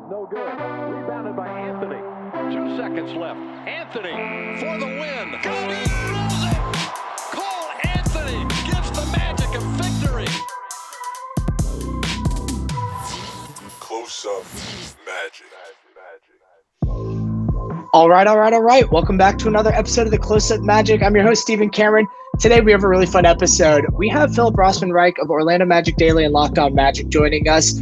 is no good. Rebounded by Anthony. 2 seconds left. Anthony for the win. Cody throws it. Cole Anthony gives the Magic a victory. Close Up Magic. All right. Welcome back to another episode of the Close Up Magic. I'm your host, Stephen Cameron. Today we have a really fun episode. We have Philip Rossman-Reich of Orlando Magic Daily and Locked On Magic joining us.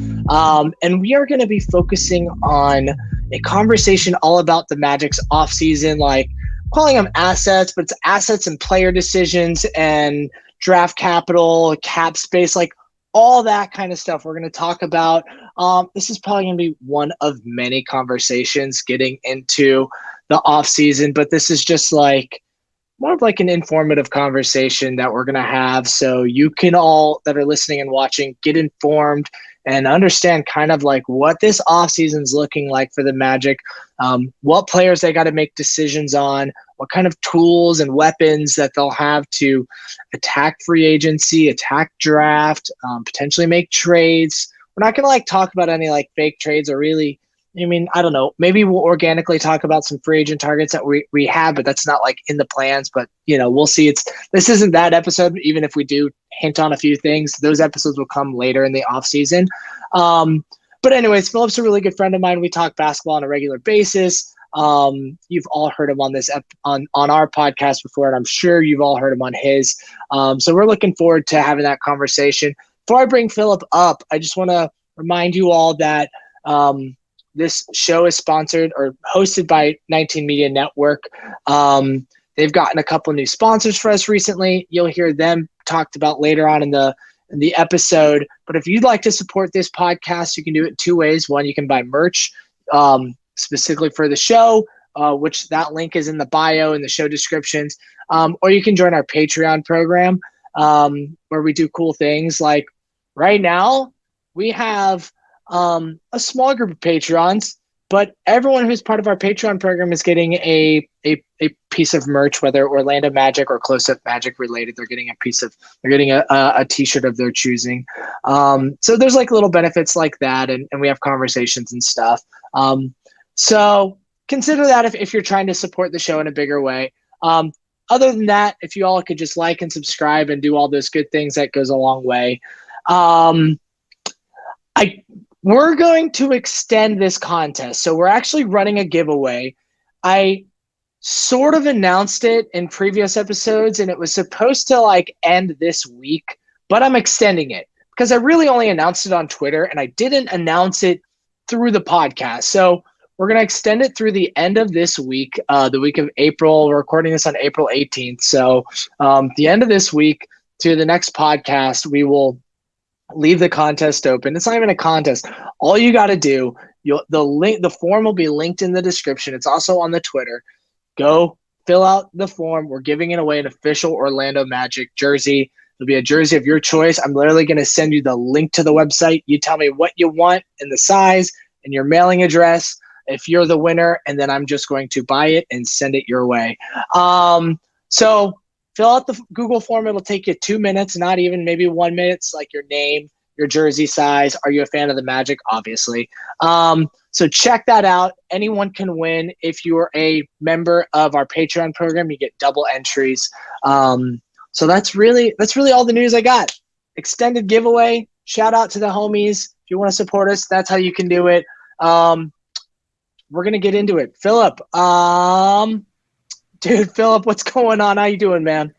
And we are going to be focusing on a conversation all about the Magic's offseason, like calling them assets, but it's assets and player decisions and draft capital, cap space, like all that kind of stuff we're going to talk about. This is probably going to be one of many conversations getting into the offseason, but this is just like more of like an informative conversation that we're going to have. So you can all that are listening and watching get informed and understand kind of like what this offseason is looking like for the Magic, what players they got to make decisions on, what kind of tools and weapons that they'll have to attack free agency, attack draft, potentially make trades. We're not going to like talk about any like fake trades or really, I don't know, maybe we'll organically talk about some free agent targets that we have, but that's not like in the plans, but we'll see. This isn't that episode. Even if we do hint on a few things, those episodes will come later in the off season. But anyways, Philip's a really good friend of mine. We talk basketball on a regular basis. You've all heard him on this on our podcast before, and I'm sure you've all heard him on his. So we're looking forward to having that conversation. Before I bring Philip up, I just want to remind you all that this show is sponsored or hosted by 19 Media Network. They've gotten a couple new sponsors for us recently. You'll hear them talked about later on in the episode. But if you'd like to support this podcast, you can do it two ways. One, you can buy merch specifically for the show, which that link is in the bio and the show descriptions. Or you can join our Patreon program where we do cool things. Like right now, we have a small group of Patrons, but everyone who's part of our Patreon program is getting a piece of merch, whether Orlando Magic or Close Up Magic related. They're getting a t-shirt of their choosing. So there's like little benefits like that, and we have conversations and stuff. So consider that if you're trying to support the show in a bigger way. Other than that, if you all could just like and subscribe and do all those good things, that goes a long way. We're going to extend this contest. So we're actually running a giveaway. I sort of announced it in previous episodes, and it was supposed to like end this week, but I'm extending it because I really only announced it on Twitter and I didn't announce it through the podcast. So we're going to extend it through the end of this week, the week of April. We're recording this on April 18th. So the end of this week to the next podcast, we will leave the contest open. It's not even a contest. All you got to do, the form will be linked in the description. It's also on the Twitter. Go fill out the form. We're giving it away an official Orlando Magic jersey. It'll be a jersey of your choice. I'm literally going to send you the link to the website. You tell me what you want and the size and your mailing address if you're the winner, and then I'm just going to buy it and send it your way. So fill out the Google form. It'll take you 2 minutes, not even maybe 1 minute. It's like your name, your jersey size. Are you a fan of the Magic? Obviously. So check that out. Anyone can win. If you're a member of our Patreon program, you get double entries. So that's really all the news I got. Extended giveaway. Shout out to the homies. If you want to support us, that's how you can do it. We're going to get into it. Philip, dude, Philip, what's going on? How you doing, man?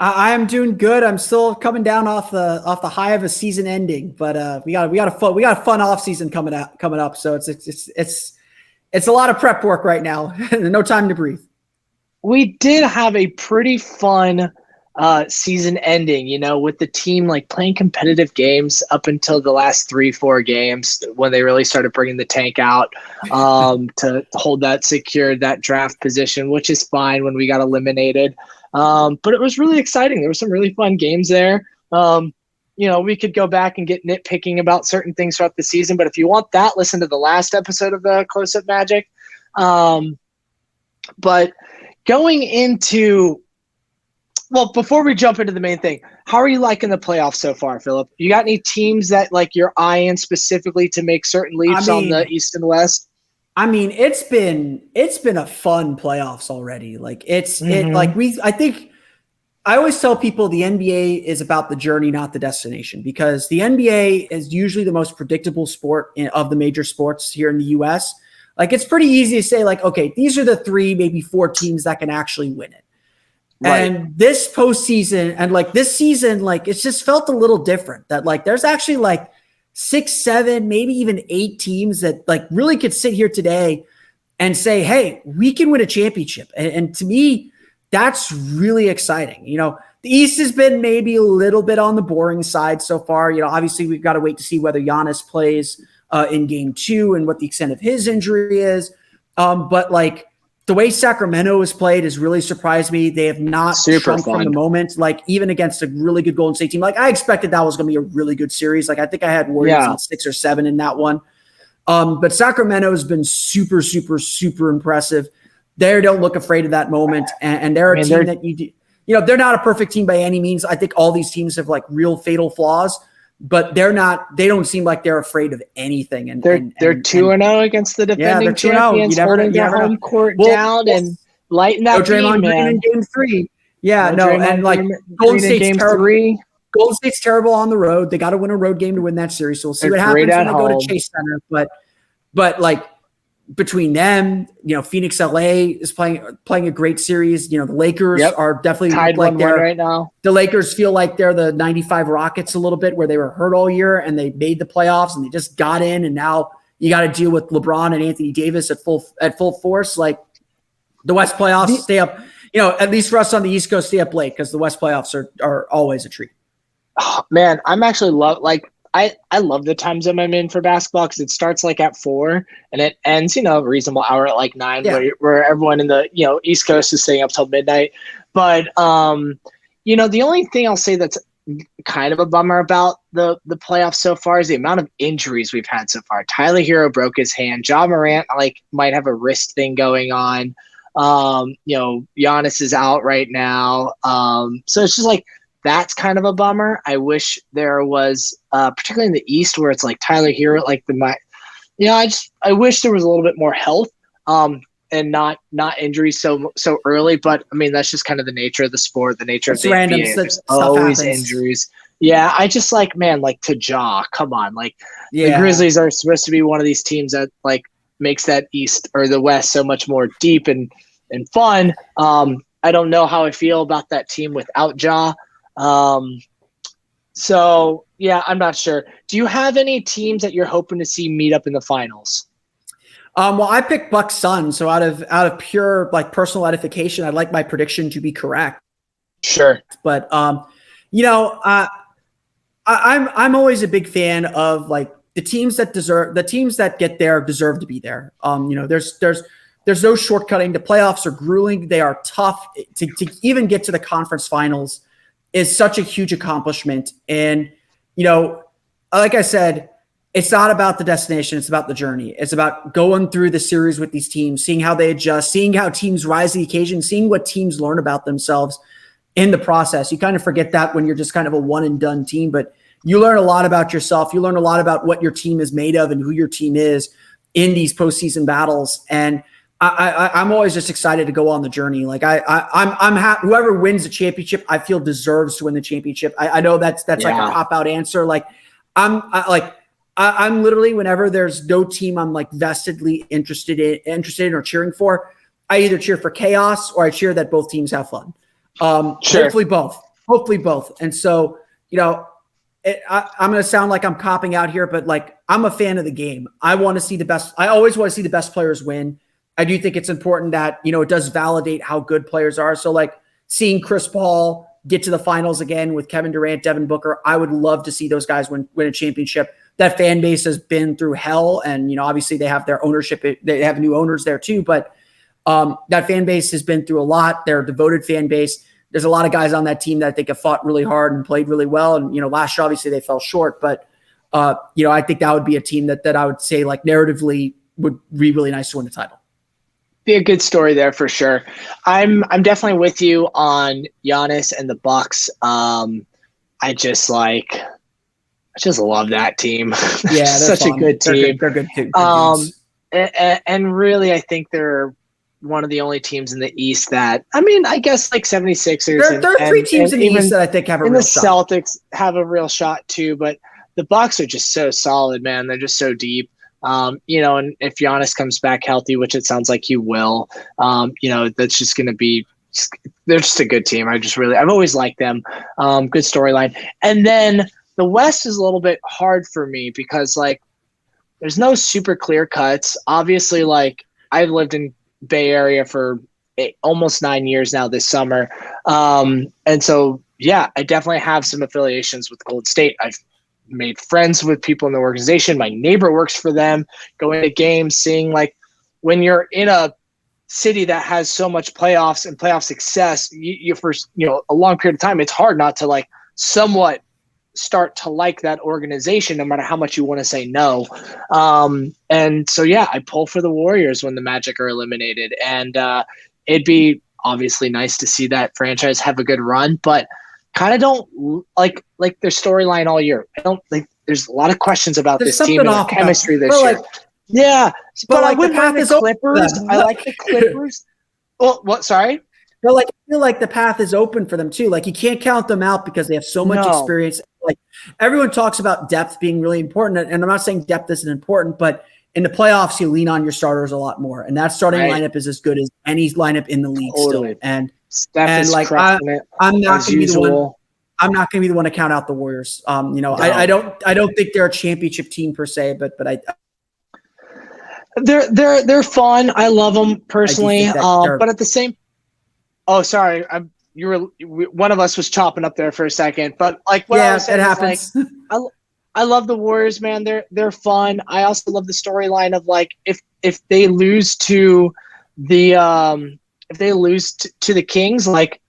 I am doing good. I'm still coming down off the high of a season ending, but we got a fun off season coming up. So it's a lot of prep work right now. No time to breathe. We did have a pretty fun season ending, with the team like playing competitive games up until the last 3-4 games when they really started bringing the tank out to hold that draft position, which is fine when we got eliminated. But it was really exciting. There were some really fun games there. We could go back and get nitpicking about certain things throughout the season, but if you want that, listen to the last episode of the Close Up Magic. But going into Well, before we jump into the main thing, how are you liking the playoffs so far, Philip? You got any teams that like you're eyeing specifically to make certain leaps on the East and West? I mean, it's been a fun playoffs already. Like I always tell people the NBA is about the journey, not the destination, because the NBA is usually the most predictable sport of the major sports here in the US. Like, it's pretty easy to say, like, okay, these are the 3, maybe 4 teams that can actually win it. Right. And this postseason and like this season, like it's just felt a little different that like there's actually like 6, 7, maybe even 8 teams that like really could sit here today and say, hey, we can win a championship. And to me, that's really exciting. You know, the East has been maybe a little bit on the boring side so far. You know, obviously we've got to wait to see whether Giannis plays in game 2 and what the extent of his injury is. But like, the way Sacramento has played has really surprised me. They have not shrunk from the moment, like even against a really good Golden State team. Like I expected that was going to be a really good series. Like I think I had Warriors in 6 or 7 in that one. But Sacramento has been super, super, super impressive. They don't look afraid of that moment. And they're a team that you know, they're not a perfect team by any means. I think all these teams have like real fatal flaws. But they don't seem like they're afraid of anything. And they're 2-0 against the defending champions, holding their home court down and lighting that Draymond Green in game 3. And like Golden State's terrible. Golden State's terrible on the road. They got to win a road game to win that series. So we'll see what happens when they go to Chase Center. But like between them, you know, Phoenix, LA is playing a great series. You know, the Lakers are definitely tied like 1-1 right now. The Lakers feel like they're the 95 Rockets a little bit, where they were hurt all year and they made the playoffs and they just got in, and now you got to deal with LeBron and Anthony Davis at full force. Like the West playoffs stay up, you know, at least for us on the East Coast, stay up late because the West playoffs are always a treat. Oh, man, I'm actually I love the time zone I'm in for basketball because it starts like at 4 and it ends, you know, a reasonable hour at like 9 where everyone in the, you know, East Coast is staying up till midnight. But, you know, the only thing I'll say that's kind of a bummer about the playoffs so far is the amount of injuries we've had so far. Tyler Hero broke his hand. Ja Morant might have a wrist thing going on. You know, Giannis is out right I so it's just like, that's kind of a bummer. I wish there was, particularly in the East, where it's like Tyler Hero, like I wish there was a little bit more health, and not injuries so early. But I mean, that's just kind of the nature of the sport, the nature of the NBA. There's always injuries. Yeah, I just like to Ja, come on, the Grizzlies are supposed to be one of these teams that like makes that East or the West so much more deep and fun. I don't know how I feel about that team without Ja. So yeah, I'm not sure. Do you have any teams that you're hoping to see meet up in the finals? Well, I picked Bucks Suns, so out of pure like personal edification, I'd like my prediction to be correct. Sure, but you know, I'm always a big fan of like the teams that get there deserve to be there. You know, there's no shortcutting. The playoffs are grueling. They are tough. To even get to the conference finals is such a huge accomplishment. And, you know, like I said, it's not about the destination. It's about the journey. It's about going through the series with these teams, seeing how they adjust, seeing how teams rise to the occasion, seeing what teams learn about themselves in the process. You kind of forget that when you're just kind of a one and done team, but you learn a lot about yourself. You learn a lot about what your team is made of and who your team is in these postseason battles. And I'm always just excited to go on the journey. Like I'm happy. Whoever wins the championship, I feel deserves to win the championship. I know that's like a cop out answer. Like I'm literally, whenever there's no team I'm like vestedly interested in or cheering for, I either cheer for chaos or I cheer that both teams have fun. Sure. Hopefully both. And so, you know, I'm going to sound like I'm copping out here, but like I'm a fan of the game. I want to see the best. I always want to see the best players win. I do think it's important that, you know, it does validate how good players are. So like seeing Chris Paul get to the finals again with Kevin Durant, Devin Booker, I would love to see those guys win a championship. That fan base has been through hell. And, you know, obviously they have their ownership. They have new owners there too, but that fan base has been through a lot. They're a devoted fan base. There's a lot of guys on that team that I think have fought really hard and played really well. And, you know, last year, obviously they fell short, but you know, I think that would be a team that I would say like narratively would be really nice to win the title. Be a good story there for sure. I'm definitely with you on Giannis and the Bucks. I just love that team. Yeah, they're Such a fun. good team. They're good too. And really, I think they're one of the only teams in the East that, I mean, I guess like 76ers. There are three teams in the East that I think have a real shot. And the Celtics have a real shot too, but the Bucks are just so solid, man. They're just so deep. And if Giannis comes back healthy, which it sounds like he will, that's just going to be – they're just a good team. I've always liked them. Good storyline. And then the West is a little bit hard for me because, like, there's no super clear cuts. Obviously, like, I've lived in Bay Area for almost 9 years now this summer. And so, yeah, I definitely have some affiliations with Golden State. I've made friends with people in the organization. My neighbor works for them, going to games, seeing, like, when you're in a city that has so much playoffs and playoff success, you for a long period of time, it's hard not to, like, somewhat start to like that organization, no matter how much you want to say no. And so, yeah, I pull for the Warriors when the Magic are eliminated. And it'd be obviously nice to see that franchise have a good run, but kind of don't like their storyline all year. I don't think there's a lot of questions about this team and their chemistry this year. Yeah, but I wouldn't mind the Clippers. I like the Clippers. Well, what? Sorry? But, like, I feel like the path is open for them too. Like, you can't count them out because they have so much experience. Like, everyone talks about depth being really important, and I'm not saying depth isn't important, but in the playoffs, you lean on your starters a lot more, and that starting lineup is as good as any lineup in the league still. And Steph is like, crushing it I'm not as going to be the one. usual. I'm not going to be the one to count out the Warriors. No. I don't think they're a championship team per se, but they're fun. I love them personally. But at the same, sorry, one of us was chopping up there for a second. But, like, what I was saying, it happens. Like, I love the Warriors, man. They're fun. I also love the storyline of, like, if they lose to the to the Kings, like,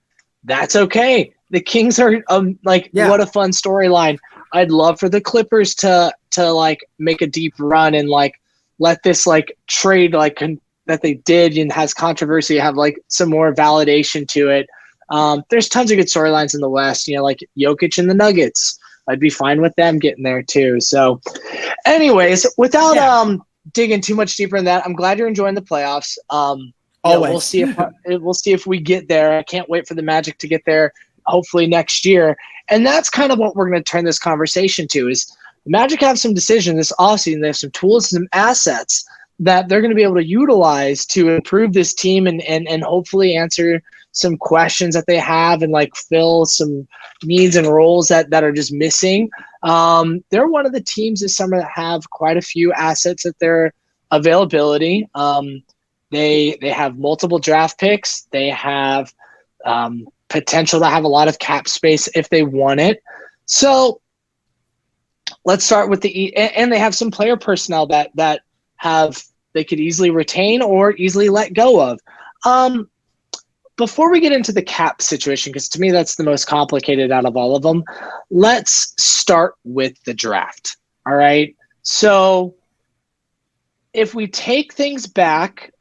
that's okay. The Kings are what a fun storyline. I'd love for the Clippers to like make a deep run and, like, let this, like, trade, like, that they did and has controversy have, like, some more validation to it. There's tons of good storylines in the West, like Jokic and the Nuggets. I'd be fine with them getting there too. So anyways, without digging too much deeper in that, I'm glad you're enjoying the playoffs. We'll see if we get there. I can't wait for the Magic to get there, hopefully next year. And that's kind of what we're going to turn this conversation to is the Magic have some decisions this offseason. They have some tools and some assets that they're going to be able to utilize to improve this team and hopefully answer some questions that they have and, like, fill some needs and roles that are just missing. They're one of the teams this summer that have quite a few assets at their availability. They have multiple draft picks. They have potential to have a lot of cap space if they want it. So let's start with and they have some player personnel that they could easily retain or easily let go of. Before we get into the cap situation, because to me that's the most complicated out of all of them, let's start with the draft. All right. So if we take things back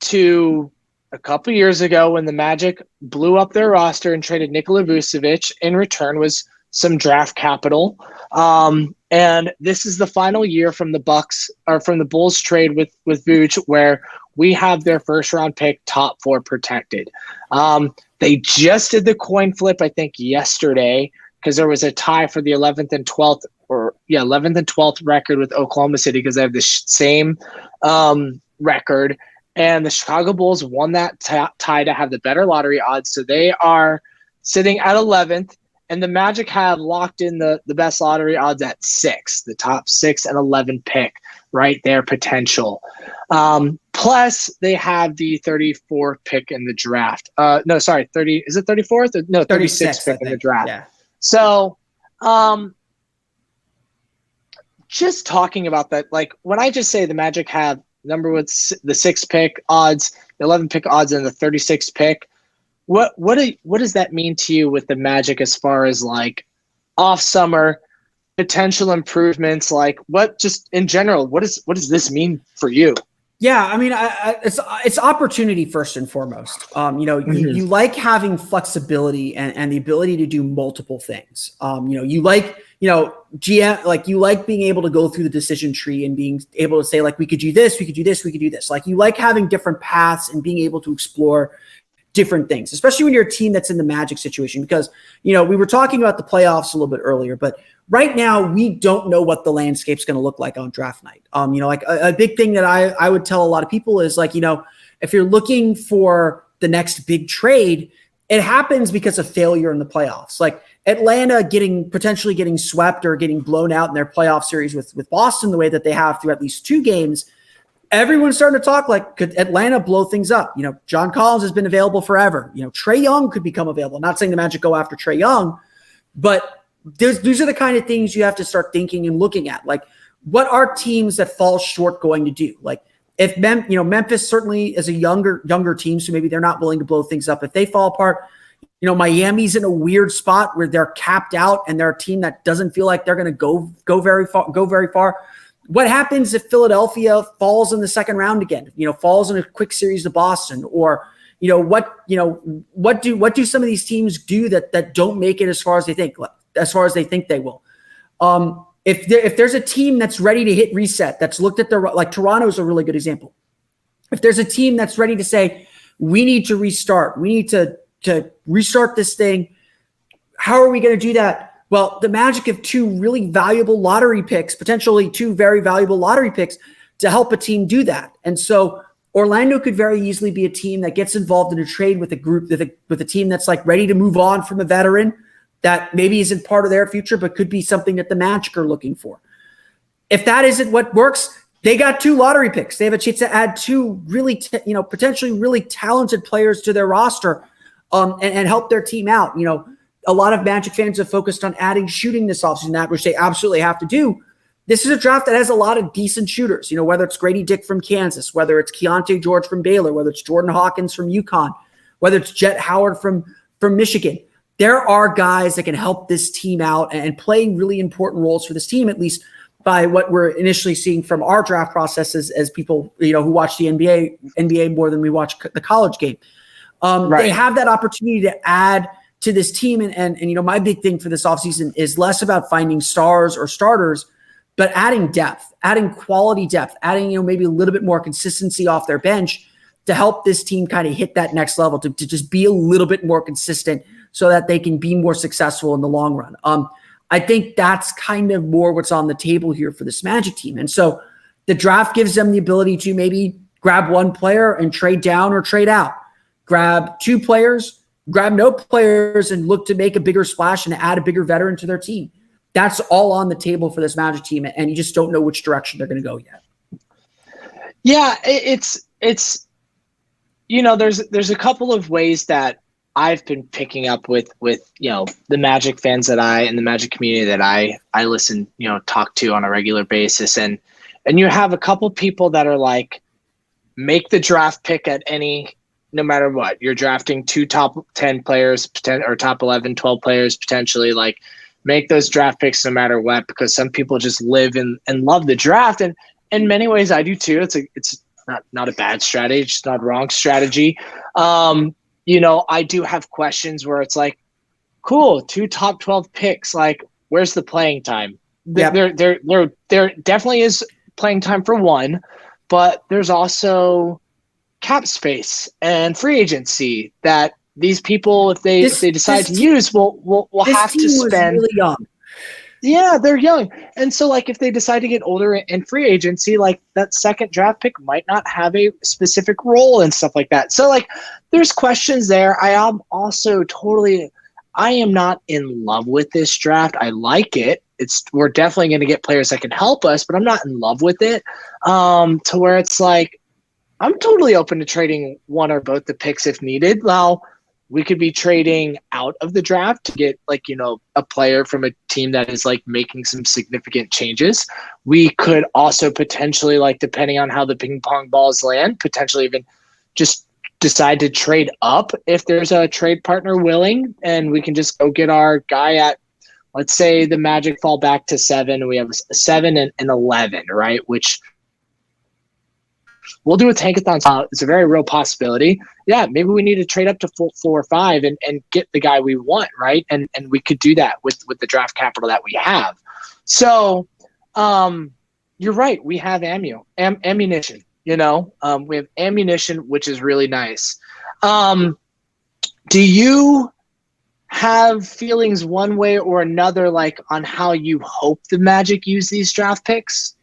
to a couple years ago when the Magic blew up their roster and traded Nikola Vucevic, in return was some draft capital. And this is the final year from the Bulls trade with Vooch, where we have their first round pick, top 4 protected. They just did the coin flip, I think, yesterday, because there was a tie for the 11th and 12th record with Oklahoma City, because they have the same record. And the Chicago Bulls won that tie to have the better lottery odds. So they are sitting at 11th. And the Magic have locked in the best lottery odds at 6, the top 6 and 11 pick, right there, potential. Plus, they have the 34th pick in the draft. 30. Is it 34th? No, 36th pick in the draft. Yeah. So, just talking about that, like, when I just say the Magic have number with the 6th pick odds, the 11 pick odds, and the 36th pick, What does that mean to you with the Magic as far as, like, off summer potential improvements? Like, what just in general, what does this mean for you? Yeah, I mean, it's opportunity first and foremost. You like having flexibility and the ability to do multiple things. You like, GM, like you like being able to go through the decision tree and being able to say, like, we could do this, we could do this, we could do this. Like, you like having different paths and being able to explore different things, especially when you're a team that's in the Magic situation, because, we were talking about the playoffs a little bit earlier, but right now we don't know what the landscape's going to look like on draft night. Like a big thing that I would tell a lot of people is, like, if you're looking for the next big trade, it happens because of failure in the playoffs. Like Atlanta potentially getting swept or getting blown out in their playoff series with Boston the way that they have through at least 2 games. Everyone's starting to talk like, could Atlanta blow things up? John Collins has been available forever. Trae Young could become available. Not saying the Magic go after Trae Young, but these are the kind of things you have to start thinking and looking at. Like, what are teams that fall short going to do? Like, if Memphis certainly is a younger team, so maybe they're not willing to blow things up. If they fall apart, Miami's in a weird spot where they're capped out and they're a team that doesn't feel like they're going to go very far. What happens if Philadelphia falls in the second round again? Falls in a quick series to Boston, or what do some of these teams do that don't make it as far as they think they will? If there's a team that's ready to hit reset, that's looked at like Toronto's a really good example. If there's a team that's ready to say, we need to restart, we need to restart this thing, how are we going to do that? Well, the Magic have 2 really valuable lottery picks, potentially 2 very valuable lottery picks to help a team do that. And so Orlando could very easily be a team that gets involved in a trade with a team that's like ready to move on from a veteran that maybe isn't part of their future, but could be something that the Magic are looking for. If that isn't what works, they got 2 lottery picks. They have a chance to add 2 really, potentially really talented players to their roster, and help their team out. A lot of Magic fans have focused on adding shooting this offseason, which they absolutely have to do. This is a draft that has a lot of decent shooters, whether it's Grady Dick from Kansas, whether it's Keontae George from Baylor, whether it's Jordan Hawkins from UConn, whether it's Jet Howard from Michigan. There are guys that can help this team out and play really important roles for this team, at least by what we're initially seeing from our draft processes as people, who watch the NBA more than we watch the college game. Right. They have that opportunity to add to this team. And my big thing for this offseason is less about finding stars or starters, but adding depth, adding quality depth, adding, maybe a little bit more consistency off their bench to help this team kind of hit that next level, to just be a little bit more consistent so that they can be more successful in the long run. I think that's kind of more what's on the table here for this Magic team. And so the draft gives them the ability to maybe grab 1 player and trade down or trade out, grab 2 players, grab no players, and look to make a bigger splash and add a bigger veteran to their team. That's all on the table for this Magic team, and you just don't know which direction they're going to go yet. Yeah, it's there's a couple of ways that I've been picking up with the Magic fans and the Magic community that I listen, talk to on a regular basis, and you have a couple people that are like, make the draft pick no matter what. You're drafting 2 top 10 players, or top 11, 12 players potentially. Like, make those draft picks no matter what, because some people just live and love the draft. And in many ways I do too. It's not a bad strategy, it's just not a wrong strategy. I do have questions where it's like, cool, 2 top 12 picks. Like, where's the playing time? Yep. There definitely is playing time for 1, but there's also cap space and free agency that these people, if they decide to use, will have to spend. Really young. Yeah, they're young. And so, like, if they decide to get older in free agency, like, that second draft pick might not have a specific role and stuff like that. So, like, there's questions there. I am also I am not in love with this draft. I like it. We're definitely going to get players that can help us, but I'm not in love with it, to where it's like, I'm totally open to trading 1 or both the picks if needed. Now, we could be trading out of the draft to get, like, a player from a team that is, like, making some significant changes. We could also potentially, like, depending on how the ping pong balls land, potentially even just decide to trade up if there's a trade partner willing, and we can just go get our guy at, let's say the Magic fall back to 7, and we have 7 and 11, right? Which we'll do a tankathon. It's a very real possibility. Yeah, maybe we need to trade up to 4 or 5 and get the guy we want, right? And we could do that with the draft capital that we have. So you're right. We have ammunition, we have ammunition, which is really nice. Do you have feelings one way or another, like on how you hope the Magic use these draft picks?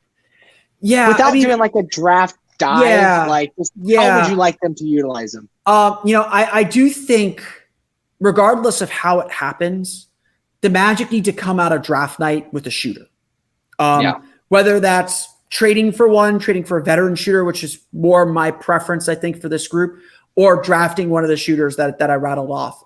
Yeah. Without doing like a draft dive, how would you like them to utilize them? I do think regardless of how it happens, the Magic need to come out of draft night with a shooter. Whether that's trading for a veteran shooter, which is more my preference, I think, for this group, or drafting one of the shooters that I rattled off.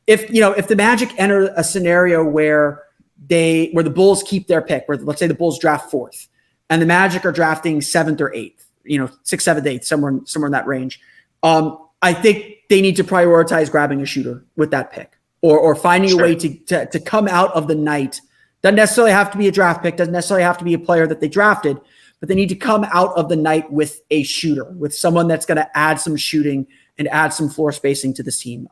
If the Magic enter a scenario where the Bulls keep their pick, where let's say the Bulls draft 4th, and the Magic are drafting 7th or 8th, 6th, 7th, 8th, somewhere in that range, I think they need to prioritize grabbing a shooter with that pick, or finding a way to come out of the night. Doesn't necessarily have to be a draft pick, doesn't necessarily have to be a player that they drafted, but they need to come out of the night with a shooter, with someone that's going to add some shooting and add some floor spacing to this team.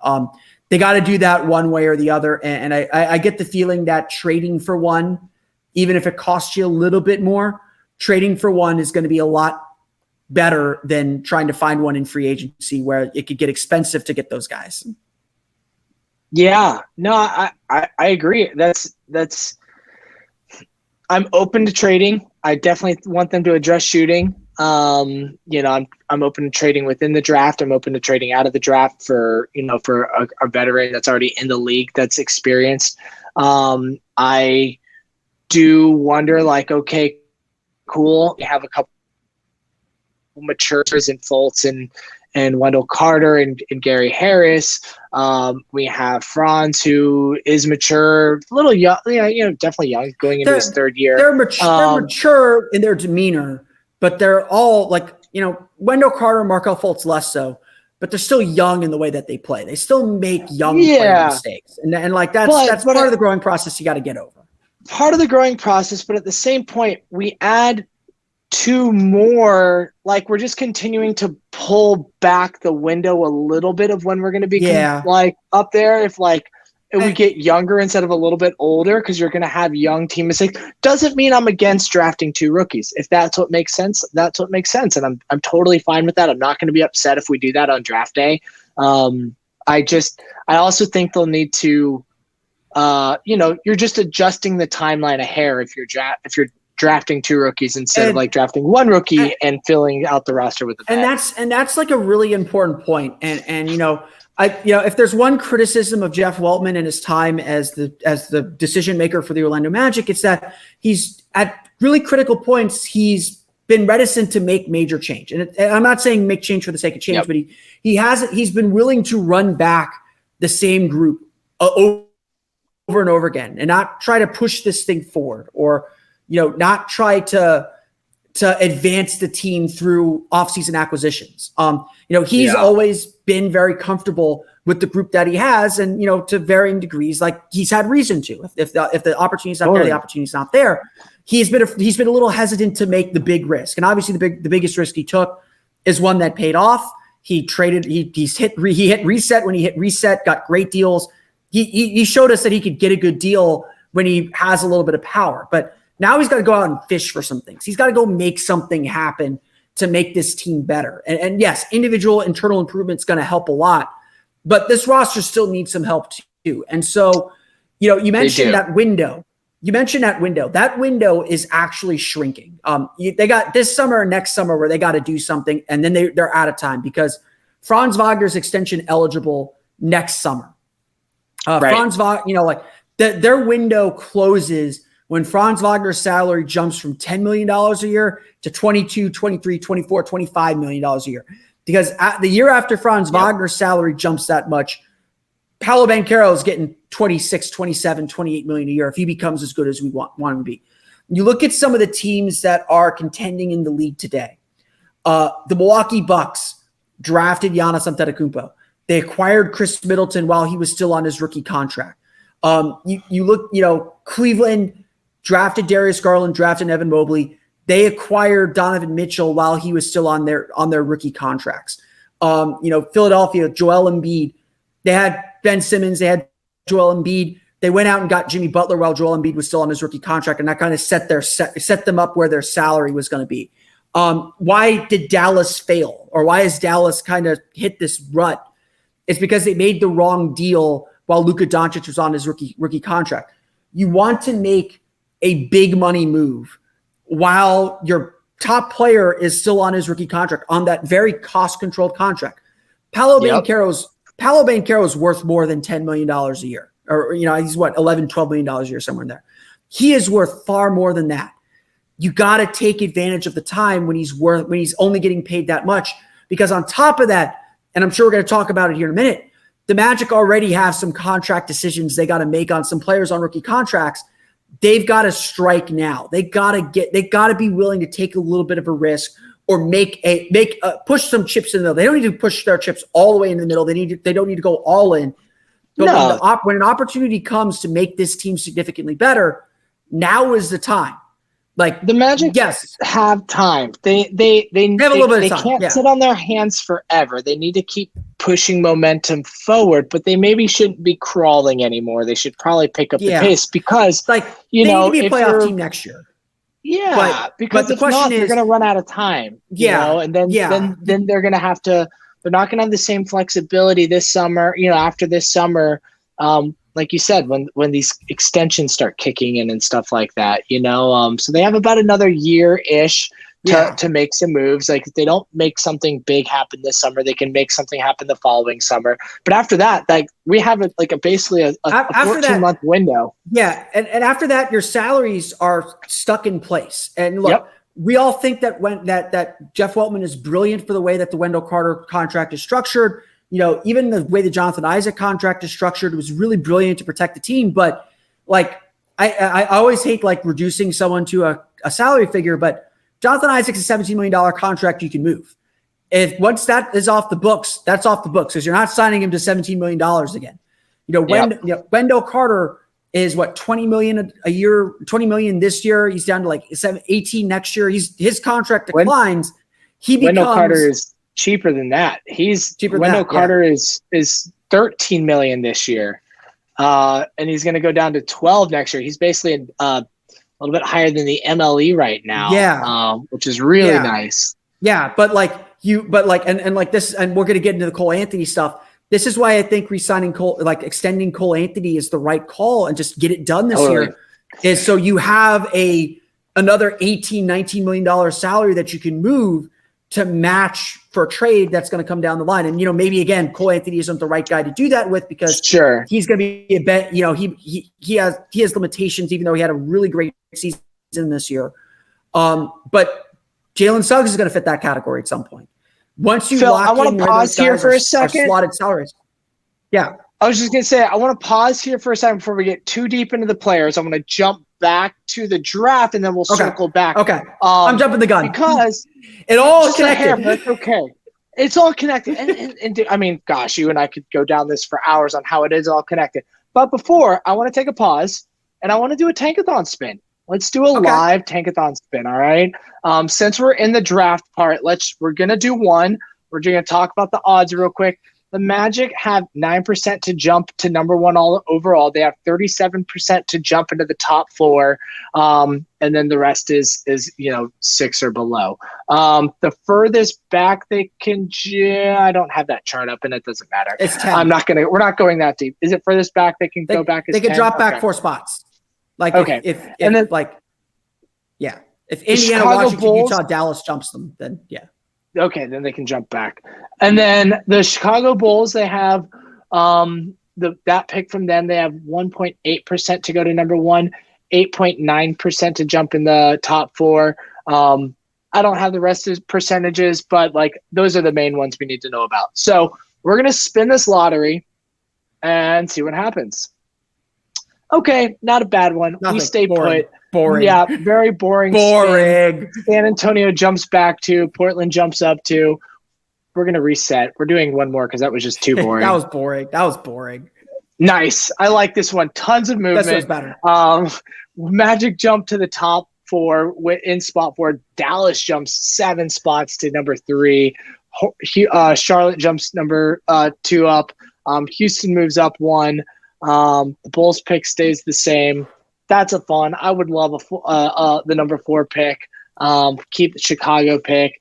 They got to do that one way or the other. And I get the feeling that trading for one, even if it costs you a little bit more, trading for one is going to be a lot better than trying to find one in free agency where it could get expensive to get those guys. Yeah, no, I agree. That's I'm open to trading. I definitely want them to address shooting. I'm open to trading within the draft. I'm open to trading out of the draft for a veteran that's already in the league, that's experienced. I do wonder, like, okay, cool. You have a couple matures in Fultz and Wendell Carter and Gary Harris. We have Franz, who is mature, a little young, definitely young, going into his 3rd year. They're mature in their demeanor, but they're all like, Wendell Carter, Markelle Fultz less so, but they're still young in the way that they play. They still make young player mistakes. And like that's part of the growing process you got to get over. Part of the growing process, but at the same point, we add 2 more, like we're just continuing to pull back the window a little bit of when we're going to be up there. If we get younger instead of a little bit older, because you're going to have young team mistakes, doesn't mean I'm against drafting 2 rookies. If that's what makes sense, that's what makes sense. And I'm totally fine with that. I'm not going to be upset if we do that on draft day. I also think they'll need to, you're just adjusting the timeline a hair if you're drafting 2 rookies instead of like drafting 1 rookie and filling out the roster with the vet. And that's like a really important point. And if there's one criticism of Jeff Weltman and his time as the decision maker for the Orlando Magic, it's that he's at really critical points. He's been reticent to make major change, and I'm not saying make change for the sake of change, but he's been willing to run back the same group over and over again, and not try to push this thing forward, or not try to advance the team through offseason acquisitions. He's always been very comfortable with the group that he has, and to varying degrees, like he's had reason to. If the opportunity's not there, the opportunity's not there. He's been a little hesitant to make the big risk, and obviously the biggest risk he took is one that paid off. He traded. He hit reset when he hit reset. Got great deals. He showed us that he could get a good deal when he has a little bit of power, but now he's got to go out and fish for some things. He's got to go make something happen to make this team better. And yes, individual internal improvement is going to help a lot, but this roster still needs some help too. And so, you mentioned that window. That window is actually shrinking. They got this summer and next summer where they got to do something, and then they're out of time because Franz Wagner's extension eligible next summer. Franz Wagner, their window closes when Franz Wagner's salary jumps from $10 million a year to $22, $23, $24, $25 million a year. Because the year after Franz Wagner's salary jumps that much, Paolo Banchero is getting 26, 27, 28 million a year if he becomes as good as we want him to be. You look at some of the teams that are contending in the league today. The Milwaukee Bucks drafted Giannis Antetokounmpo. They acquired Chris Middleton while he was still on his rookie contract. You look, Cleveland drafted Darius Garland, drafted Evan Mobley. They acquired Donovan Mitchell while he was still on their rookie contracts. Philadelphia, Joel Embiid. They had Ben Simmons. They had Joel Embiid. They went out and got Jimmy Butler while Joel Embiid was still on his rookie contract, and that kind of set them up where their salary was going to be. Why did Dallas fail, or why has Dallas kind of hit this rut? It's because they made the wrong deal while Luka Doncic was on his rookie contract. You want to make a big money move while your top player is still on his rookie contract on that very cost-controlled contract. Paolo Banchero is worth more than $10 million a year. Or, he's what, $11, $12 million a year, somewhere in there. He is worth far more than that. You got to take advantage of the time when he's only getting paid that much, because on top of that, and I'm sure we're going to talk about it here in a minute, the Magic already have some contract decisions they got to make on some players on rookie contracts. They've got to strike now. They got to be willing to take a little bit of a risk or push some chips in the middle. They don't need to push their chips all the way in the middle. They don't need to go all in. But when an opportunity comes to make this team significantly better, now is the time. Like the Magic have time. They have a little bit of time. They can't sit on their hands forever. They need to keep pushing momentum forward, but they maybe shouldn't be crawling anymore. They should probably pick up the pace, because they need to be a playoff team next year. Yeah, because if not, they're going to run out of time. And then they're going to have to. They're not going to have the same flexibility this summer. After this summer, like you said, when these extensions start kicking in and stuff like that. So they have about another year-ish to make some moves. Like if they don't make something big happen this summer, they can make something happen the following summer. But after that, like we have basically a 14-month window. Yeah, and after that, your salaries are stuck in place. And look, we all think that Jeff Weltman is brilliant for the way that the Wendell Carter contract is structured. Even the way the Jonathan Isaac contract is structured was really brilliant to protect the team. But like, I always hate like reducing someone to a salary figure, but Jonathan Isaac's a $17 million contract you can move. If once that is off the books, that's off the books, because you're not signing him to $17 million again. Wendell Carter is what, $20 million a year, $20 million this year. He's down to like 18 next year. His contract declines. Wendell Carter is cheaper than that. Wendell Carter is $13 million this year. And he's going to go down to 12 next year. He's basically a little bit higher than the MLE right now. Which is really nice. Yeah. But this, and we're going to get into the Cole Anthony stuff. This is why I think re-signing Cole, like extending Cole Anthony, is the right call, and just get it done this year. Is so you have another $18, $19 million salary that you can move to match for a trade that's going to come down the line. And, maybe again, Cole Anthony isn't the right guy to do that with, because he's going to be a bet. He has limitations, even though he had a really great season this year. But Jalen Suggs is going to fit that category at some point. Once you Phil, I want to pause here for a second. Slotted salaries. Yeah. I was just going to say, I want to pause here for a second before we get too deep into the players. I'm going to jump back to the draft, and then we'll circle back. Okay. I'm jumping the gun. Because it all connected. That's okay. It's all connected. And I mean, gosh, you and I could go down this for hours on how it is all connected. But before, I want to take a pause, and I want to do a tankathon spin. Let's do a live tankathon spin, all right? Since we're in the draft part, we're going to do one. We're going to talk about the odds real quick. The Magic have 9% to jump to number one overall. They have 37% to jump into the top floor, and then the rest is 6 or below. The furthest back they can, I don't have that chart up, and it doesn't matter. It's 10. We're not going that deep. Is it furthest back they can go back? They can drop back 4 spots. Like if Indiana, Washington, Utah, Dallas jumps them, then yeah. Okay, then they can jump back. And then the Chicago Bulls, they have that pick from them. They have 1.8% to go to number one, 8.9% to jump in the top 4. I don't have the rest of the percentages, but those are the main ones we need to know about. So we're going to spin this lottery and see what happens. Okay, not a bad one. Nothing. We stay put. Boring. Yeah, very boring. Boring. San Antonio jumps back 2. Portland jumps up 2. We're going to reset. We're doing one more because that was just too boring. That was boring. Nice. I like this one. Tons of movement. This one's better. Magic jump to the top in spot 4. Dallas jumps 7 spots to number 3. Charlotte jumps number 2 up. Houston moves up 1. The Bulls pick stays the same. That's a fun. I would love the number 4 pick. Keep the Chicago pick.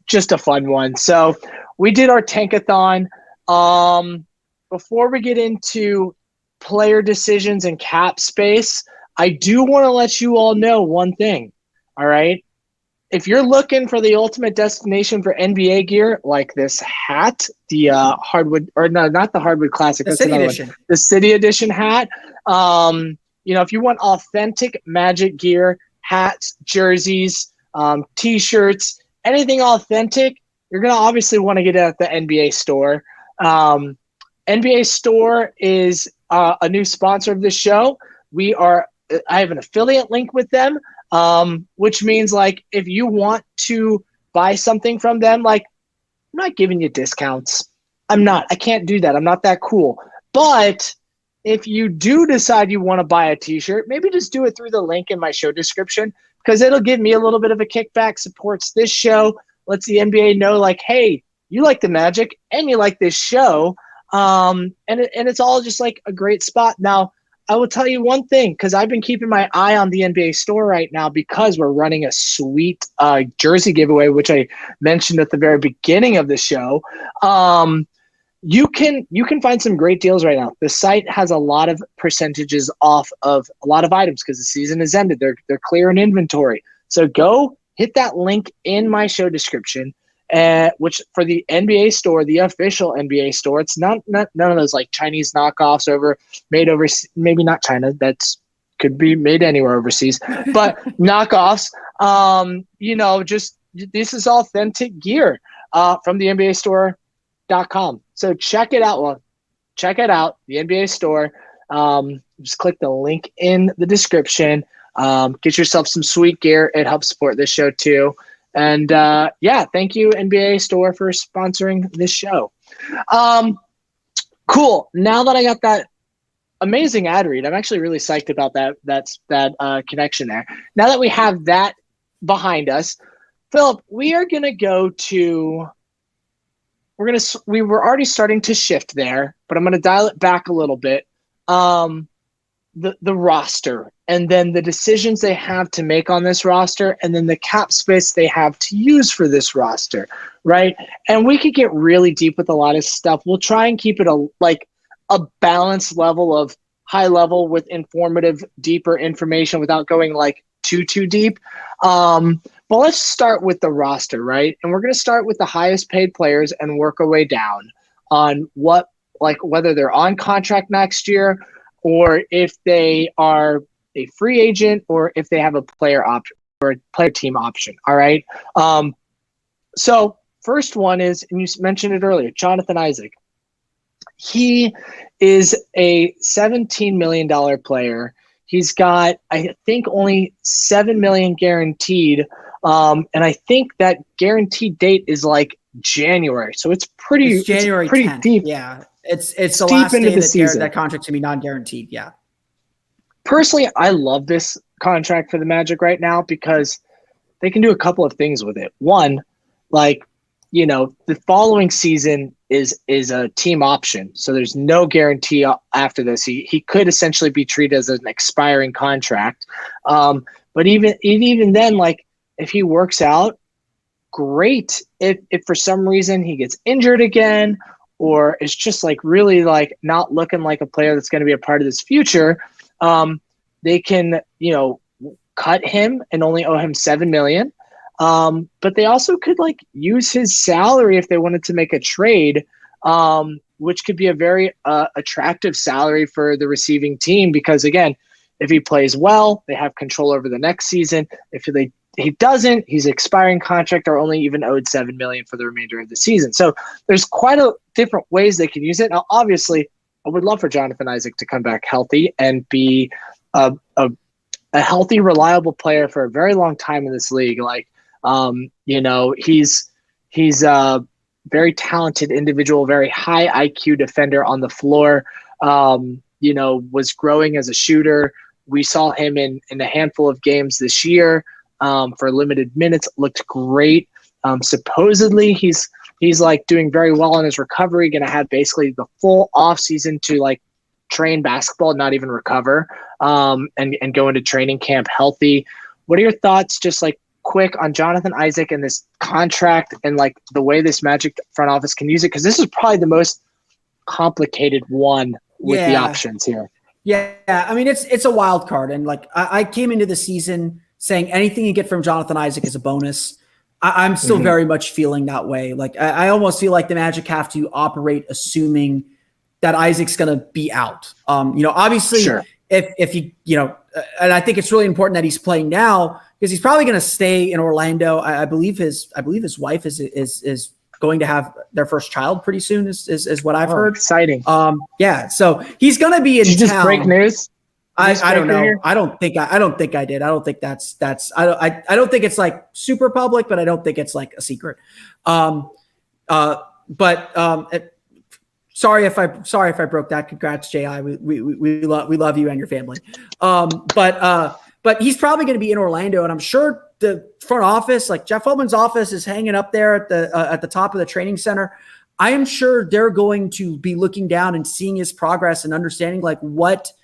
Just a fun one. So we did our tankathon. Before we get into player decisions and cap space, I do want to let you all know one thing. All right. If you're looking for the ultimate destination for NBA gear, like this hat, the hardwood, or no, not the hardwood classic, The that's City another Edition. one. The City Edition hat. If you want authentic Magic gear, hats, jerseys, T-shirts, anything authentic, you're gonna obviously want to get it at the NBA store. NBA store is a new sponsor of this show. I have an affiliate link with them. Which means like if you want to buy something from them, like I'm not giving you discounts. I can't do that. I'm not that cool. But if you do decide you want to buy a t-shirt, maybe just do it through the link in my show description because it'll give me a little bit of a kickback, supports this show, lets the NBA know like, hey, you like the Magic and you like this show. And it's all just like a great spot. Now, I will tell you one thing, because I've been keeping my eye on the NBA store right now because we're running a sweet jersey giveaway, which I mentioned at the very beginning of the show. You can find some great deals right now. The site has a lot of percentages off of a lot of items because the season has ended. They're clearing inventory. So go hit that link in my show description. Which for the NBA store, the official NBA store, it's not none of those like Chinese knockoffs made over, maybe not China. That's could be made anywhere overseas, but knockoffs. Just this is authentic gear from the NBA store.com. So check it out. Well, check it out. The NBA store. Just click the link in the description. Get yourself some sweet gear. It helps support this show too. And thank you NBA Store for sponsoring this show. Cool. Now that I got that amazing ad read, I'm actually really psyched about that connection there. Now that we have that behind us, Philip, we are gonna we were already starting to shift there, but I'm gonna dial it back a little bit. The roster and then the decisions they have to make on this roster and then the cap space they have to use for this roster, right? And we could get really deep with a lot of stuff. We'll try and keep it a balanced level of high level with informative, deeper information without going like too deep. But let's start with the roster, right? And we're going to start with the highest paid players and work our way down on whether they're on contract next year or if they are a free agent or if they have a player option or a player team option. All right. So first one is, and you mentioned it earlier, Jonathan Isaac. He is a $17 million player. He's got, I think, only $7 million guaranteed. And I think that guaranteed date is like January. So it's January pretty 10th. deep. Yeah. It's the last into day the season. that contract's going to be non-guaranteed. Yeah. Personally, I love this contract for the Magic right now because they can do a couple of things with it. One, the following season is a team option. So there's no guarantee after this. He could essentially be treated as an expiring contract. But even then, like if he works out, great. If for some reason he gets injured again or it's just like really like not looking like a player that's going to be a part of this future, they can, cut him and only owe him $7 million. But they also could like use his salary if they wanted to make a trade, which could be a very attractive salary for the receiving team. Because again, if he plays well, they have control over the next season. If he doesn't, he's expiring contract or only even owed $7 million for the remainder of the season. So there's quite a different ways they can use it. Now, obviously, I would love for Jonathan Isaac to come back healthy and be a healthy, reliable player for a very long time in this league. Like, he's a very talented individual, very high IQ defender on the floor. Was growing as a shooter, we saw him in a handful of games this year for limited minutes. Looked great. Supposedly he's like doing very well in his recovery, going to have basically the full off season to like train basketball, not even recover, and go into training camp healthy. What are your thoughts, just like quick, on Jonathan Isaac and this contract and like the way this Magic front office can use it? Because this is probably the most complicated one with the options here. Yeah, I mean it's a wild card, and like I came into the season saying anything you get from Jonathan Isaac is a bonus. I'm still very much feeling that way. Like I almost feel like the Magic have to operate assuming that Isaac's going to be out. Obviously, if you and I think it's really important that he's playing now because he's probably going to stay in Orlando. I believe his wife is going to have their first child pretty soon. Is what I've heard. Exciting. Yeah. So he's going to be in town. Just break news. I don't know. I don't think I did. I don't think that's I don't think it's like super public, but I don't think it's like a secret. Sorry if I broke that. Congrats, JI. We love you and your family. But he's probably going to be in Orlando, and I'm sure the front office, like Jeff Holtman's office, is hanging up there at the top of the training center. I am sure they're going to be looking down and seeing his progress and understanding like what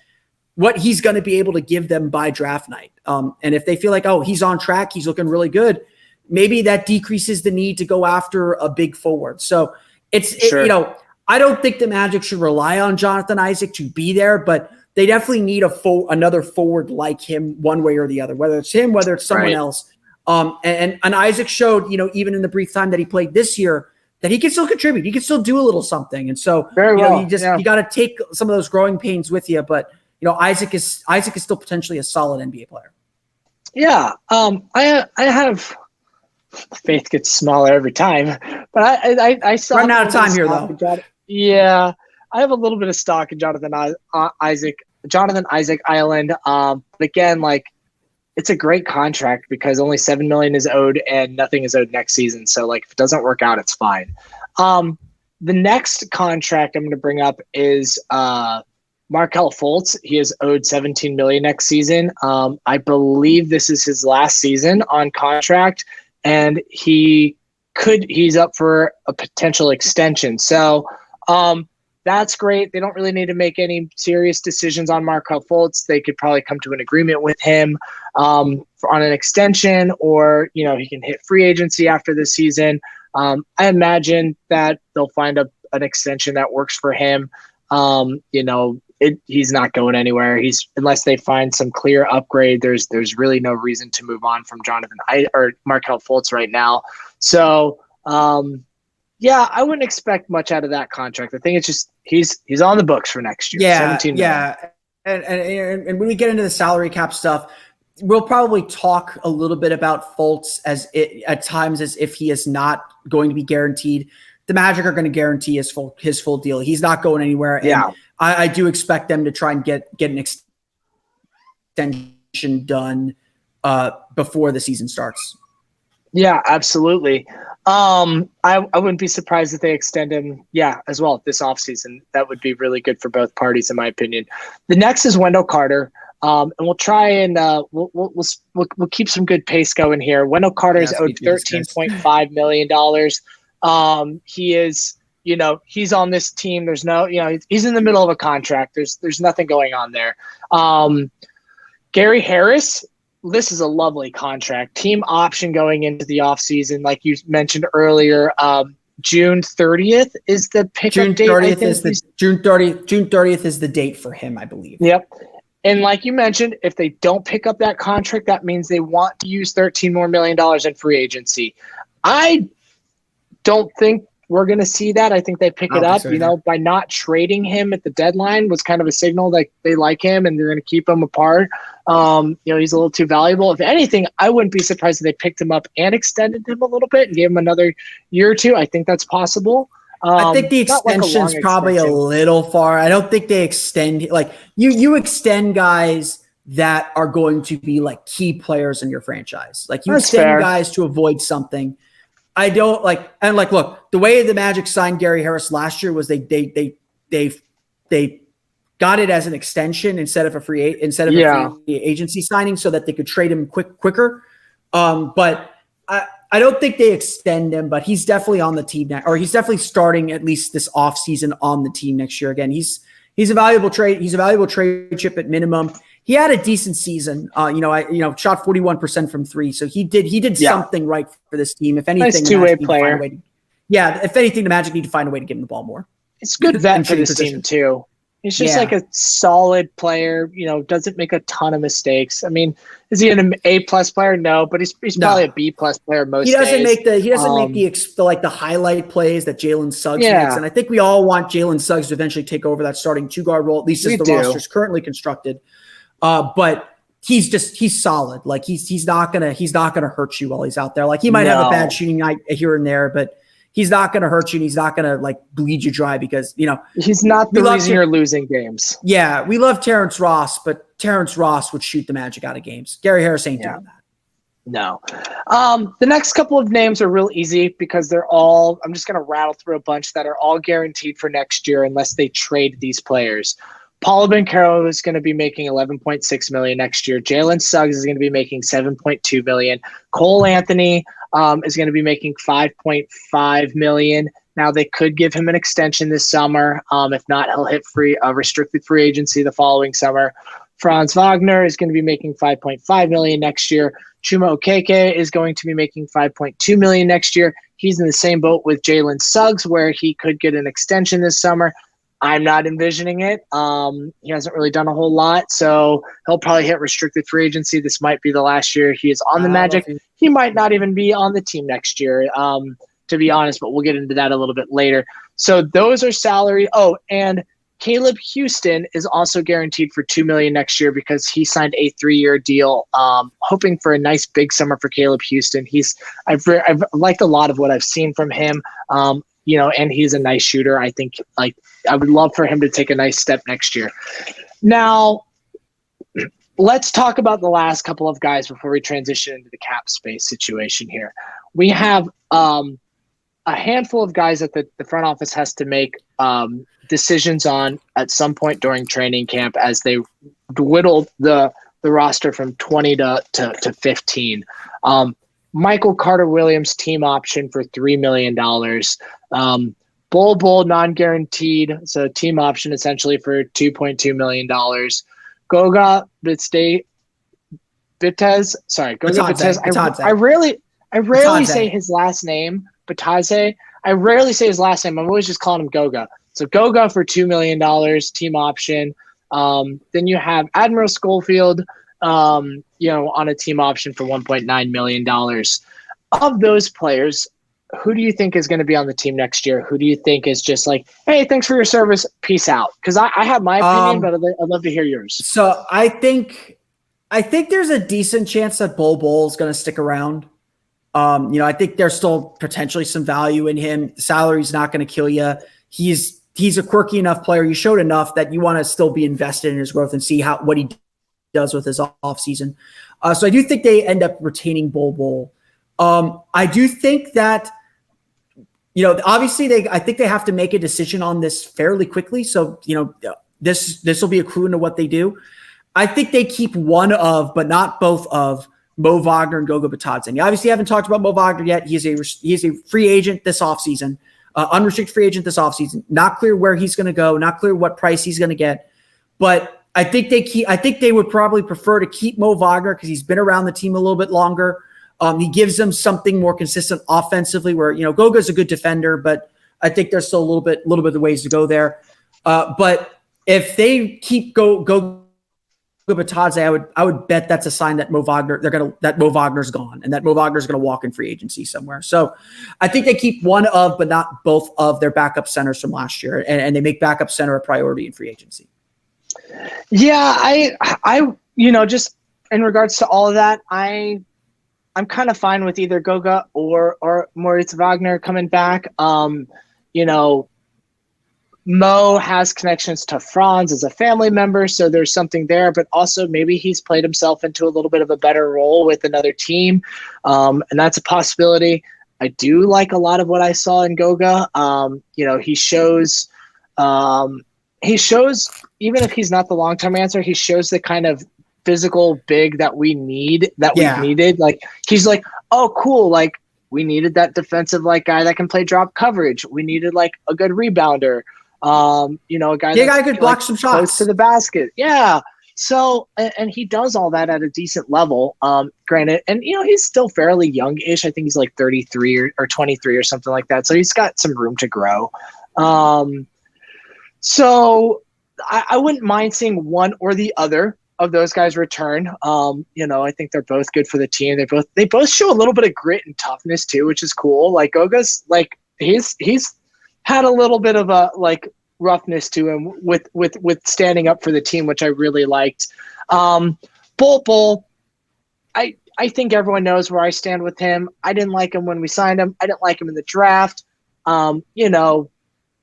he's going to be able to give them by draft night. And if they feel like, oh, he's on track, he's looking really good, maybe that decreases the need to go after a big forward. So I don't think the Magic should rely on Jonathan Isaac to be there, but they definitely need another forward like him one way or the other, whether it's him, whether it's someone else. And Isaac showed, even in the brief time that he played this year, that he can still contribute. He can still do a little something. And so, you got to take some of those growing pains with you, but Isaac is still potentially a solid NBA player. Yeah. I have faith gets smaller every time, but I saw running out of time here though. Yeah. I have a little bit of stock in Jonathan Isaac Island. But again, like it's a great contract because only $7 million is owed and nothing is owed next season. So like if it doesn't work out, it's fine. The next contract I'm going to bring up is Markelle Fultz. He is owed $17 million next season. I believe this is his last season on contract, and he's up for a potential extension. So that's great. They don't really need to make any serious decisions on Markelle Fultz. They could probably come to an agreement with him on an extension, or he can hit free agency after this season. I imagine that they'll find an extension that works for him. He's not going anywhere. Unless they find some clear upgrade, there's really no reason to move on from Markelle Fultz right now. So, I wouldn't expect much out of that contract. I think it's just he's on the books for next year. Yeah, and when we get into the salary cap stuff, we'll probably talk a little bit about Fultz at times as if he is not going to be guaranteed. The Magic are going to guarantee his full deal. He's not going anywhere. And I do expect them to try and get an extension done before the season starts. Yeah, absolutely. I wouldn't be surprised if they extend him, as well this offseason. That would be really good for both parties, in my opinion. The next is Wendell Carter. And we'll try and we'll keep some good pace going here. Wendell Carter is owed $13.5 million. He is, he's on this team. There's no, he's in the middle of a contract. There's nothing going on there. Gary Harris, this is a lovely contract. Team option going into the offseason, like you mentioned earlier. June 30th is the pickup date. June 30th is the date for him, I believe. Yep. And like you mentioned, if they don't pick up that contract, that means they want to use $13 more million in free agency. I don't think we're going to see that. I think they pick it up, by not trading him at the deadline was kind of a signal that they like him and they're going to keep him apart. He's a little too valuable. If anything, I wouldn't be surprised if they picked him up and extended him a little bit and gave him another year or two. I think that's possible. I think the extension is probably a little far. I don't think they extend you extend guys that are going to be like key players in your franchise. Like you extend guys to avoid something. I don't look, the way the Magic signed Gary Harris last year was they got it as an extension instead of a free agency signing, so that they could trade him quicker. But I don't think they extend him, but he's definitely on the team now, or he's definitely starting at least this offseason on the team next year. Again, he's a valuable trade. He's a valuable trade chip at minimum. He had a decent season. Shot 41% from three, so he did something right for this team. If anything, nice two-way player. If anything, the Magic need to find a way to give him the ball more. It's good vet for this team too. He's just like a solid player, doesn't make a ton of mistakes. I mean, is he an A+ player? No, but he's probably a B+ player most days. Make the highlight plays that Jalen Suggs makes. And I think we all want Jalen Suggs to eventually take over that starting 2-guard role, at least as the roster is currently constructed. But he's solid. Like he's not gonna hurt you while he's out there. Like he might have a bad shooting night here and there, but he's not going to hurt you, and he's not going to bleed you dry because he's not the reason you're losing games. Yeah, we love Terrence Ross, but Terrence Ross would shoot the Magic out of games. Gary Harris ain't doing that. No. The next couple of names are real easy because they're all. I'm just going to rattle through a bunch that are all guaranteed for next year unless they trade these players. Paolo Banchero is going to be making $11.6 million next year. Jalen Suggs is going to be making $7.2 million. Cole Anthony is going to be making $5.5 million. Now they could give him an extension this summer. If not, he'll hit restricted free agency the following summer. Franz Wagner is going to be making $5.5 million next year. Chuma Okeke is going to be making $5.2 million next year. He's in the same boat with Jalen Suggs, where he could get an extension this summer. I'm not envisioning it. He hasn't really done a whole lot, so he'll probably hit restricted free agency. This might be the last year he is on the Magic. He might not even be on the team next year, to be honest, but we'll get into that a little bit later. So those are salary. Oh, and Caleb Houston is also guaranteed for $2 million next year because he signed a 3-year deal. Hoping for a nice big summer for Caleb Houston. I've liked a lot of what I've seen from him. And he's a nice shooter. I think I would love for him to take a nice step next year. Now, let's talk about the last couple of guys before we transition into the cap space situation here. We have a handful of guys that the front office has to make decisions on at some point during training camp as they whittle the roster from 20 to 15. Michael Carter-Williams team option for $3 million. Bol non-guaranteed, so team option essentially for $2.2 million. Goga Bitadze. I rarely say his last name, Bitadze. I rarely say his last name. I'm always just calling him Goga. So Goga for $2 million, team option. Then you have Admiral Schofield, on a team option for $1.9 million. Of those players, who do you think is going to be on the team next year? Who do you think is just like, hey, thanks for your service, peace out? Because I have my opinion, but I'd love to hear yours. So I think there's a decent chance that Bol is going to stick around. I think there's still potentially some value in him. The salary's not going to kill you. He's a quirky enough player. You showed enough that you want to still be invested in his growth and see what he does with his offseason. So I do think they end up retaining Bol. I do think that, obviously I think they have to make a decision on this fairly quickly. So, this will be a clue into what they do. I think they keep one of, but not both of, Mo Wagner and Goga Bitadze. You obviously haven't talked about Mo Wagner yet. He is a free agent this offseason, unrestricted free agent this offseason. Not clear where he's going to go, not clear what price he's going to get. But I think they would probably prefer to keep Mo Wagner because he's been around the team a little bit longer. He gives them something more consistent offensively where, Goga's a good defender, but I think there's still a little bit of ways to go there. But if they keep Goga Bitadze, I would bet that's a sign that Mo Wagner's gone and that Mo Wagner's going to walk in free agency somewhere. So I think they keep one of, but not both of their backup centers from last year. And they make backup center a priority in free agency. Yeah. I just in regards to all of that, I'm kind of fine with either Goga or Moritz Wagner coming back. Mo has connections to Franz as a family member, so there's something there, but also maybe he's played himself into a little bit of a better role with another team, and that's a possibility. I do like a lot of what I saw in Goga. He shows he shows, even if he's not the long-term answer, he shows the kind of physical big that we need, that we've needed. Like, he's like, oh, cool. Like, we needed that defensive like guy that can play drop coverage. We needed like a good rebounder. A guy that could block some shots close to the basket. Yeah. So, and he does all that at a decent level. Granted, and he's still fairly youngish. I think he's like 33 or 23 or something like that. So he's got some room to grow. So I wouldn't mind seeing one or the other of those guys return. I think they're both good for the team. They both show a little bit of grit and toughness too, which is cool. Like Goga's like he's had a little bit of a like roughness to him with standing up for the team, which I really liked. Bull, I think everyone knows where I stand with him. I didn't like him when we signed him. I didn't like him in the draft.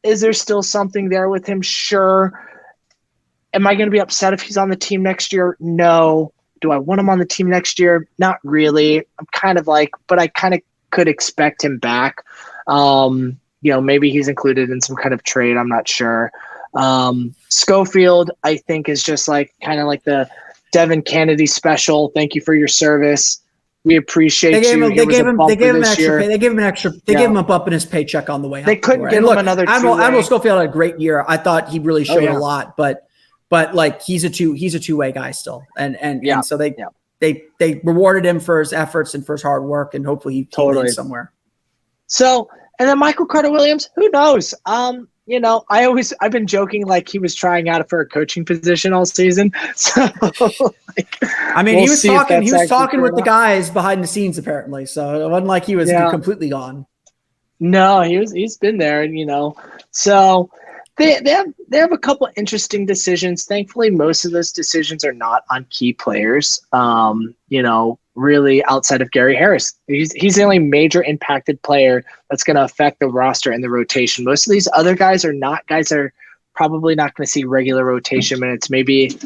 Is there still something there with him? Sure. Am I going to be upset if he's on the team next year? No. Do I want him on the team next year? Not really. I'm kind of like, but I kind of could expect him back. Maybe he's included in some kind of trade. I'm not sure. Schofield, I think, is just like kind of like the Devin Kennedy special. Thank you for your service. We appreciate you. They gave him a bump in his paycheck on the way. They couldn't give him another. Admiral Schofield had a great year. I thought he really showed a lot, but like he's a two-way guy still, and so they rewarded him for his efforts and for his hard work, and hopefully he lands somewhere. So, and then Michael Carter-Williams, who knows? I've been joking like he was trying out for a coaching position all season. So, he was talking with the guys behind the scenes apparently. So it wasn't like he was completely gone. No, he's been there, So they have a couple interesting decisions. Thankfully, most of those decisions are not on key players. Really outside of Gary Harris. He's the only major impacted player that's going to affect the roster and the rotation. Most of these other guys are not guys that are probably not going to see regular rotation minutes, maybe,